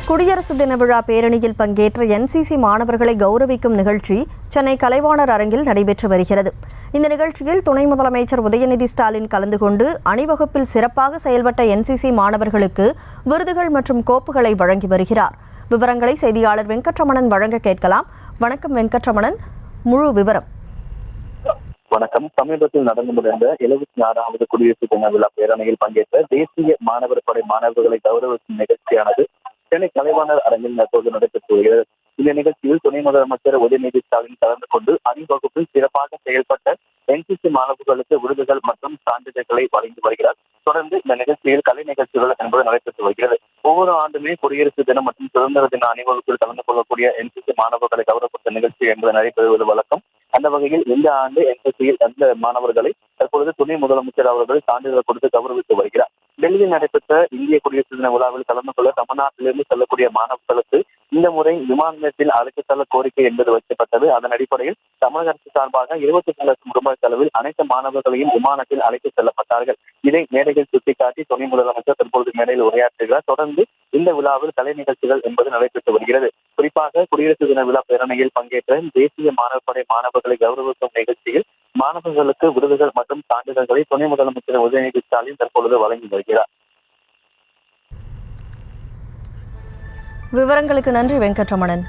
குடியரசு தின விழா பேரணியில் பங்கேற்ற என்சிசி மாணவர்களை கௌரவிக்கும் நிகழ்ச்சி சென்னை கலைவாணர் அரங்கில் நடைபெற்று வருகிறது. இந்த நிகழ்ச்சியில் துணை முதலமைச்சர் உதயநிதி ஸ்டாலின் கலந்து கொண்டு அணிவகுப்பில் சிறப்பாக செயல்பட்ட என்சிசி மாணவர்களுக்கு விருதுகள் மற்றும் கோப்புகளை வழங்கி வருகிறார். விவரங்களை செய்தியாளர் வெங்கட்ரமணன் வழங்க கேட்கலாம். வணக்கம் வெங்கட்ரமணன், முழு விவரம். வணக்கம். சமீபத்தில் நடந்து முடிந்த 76வது குடியரசு தின விழா பேரணியில் பங்கேற்ற தேசிய மாணவர் படை மாணவர்களை கௌரவிக்கும் நிகழ்ச்சியானது சென்னை கலைவாணர் அரங்கில் தற்போது நடைபெற்று வருகிறது. இந்த நிகழ்ச்சியில் துணை முதலமைச்சர் உதயநிதி ஸ்டாலின் கலந்து கொண்டு அணிவகுப்பில் சிறப்பாக செயல்பட்ட என்சிசி மாணவர்களுக்கு விருதுகள் மற்றும் சான்றிதழ்களை வழங்கி வருகிறார். தொடர்ந்து இந்த நிகழ்ச்சியில் கலை நிகழ்ச்சிகள் என்பது நடைபெற்று வருகிறது. ஒவ்வொரு ஆண்டுமே குடியரசு தினம் மற்றும் சுதந்திர தின அணிவகுப்பில் கலந்து கொள்ளக்கூடிய என்சிசி மாணவர்களை கௌரவப்படுத்த நிகழ்ச்சி என்பது நடைபெறுவது வழக்கம். அந்த வகையில் இந்த ஆண்டு என்சிசியில் அந்த மாணவர்களை தற்பொழுது துணை முதலமைச்சர் அவர்கள் சான்றிதழ் கொடுத்து கௌரவித்து வருகிறார். டெல்லியில் நடைபெற்ற இந்திய குடியரசு தின விழாவில் கலந்து கொள்ள தமிழ்நாட்டிலிருந்து செல்லக்கூடிய மாணவர்களுக்கு இந்த முறை விமான நிலையத்தில் அழைத்து செல்ல கோரிக்கை என்பது வைக்கப்பட்டது. அதன் அடிப்படையில் தமிழக அரசு சார்பாக 25 லட்சம் ரூபாய் செலவில் அனைத்து மாணவர்களையும் விமானத்தில் அழைத்து செல்லப்பட்டார்கள். இதை மேடையில் சுட்டிக்காட்டி துணை முதலமைச்சர் தற்பொழுது மேடையில் உரையாற்றுகிறார். தொடர்ந்து இந்த விழாவில் கலை நிகழ்ச்சிகள் என்பது நடைபெற்று வருகிறது. குறிப்பாக குடியரசு தின விழா பேரணியில் பங்கேற்ற தேசிய மாணவர் படை மாணவர்களை கௌரவிக்கும் நிகழ்ச்சியில் மாணவர்களுக்கு விருதுகள் மற்றும் சான்றிதழ்களை துணை முதலமைச்சர் உதயநிதி ஸ்டாலின் தற்பொழுது வழங்கி வருகிறார். விவரங்களுக்கு நன்றி வெங்கட்ரமணன்.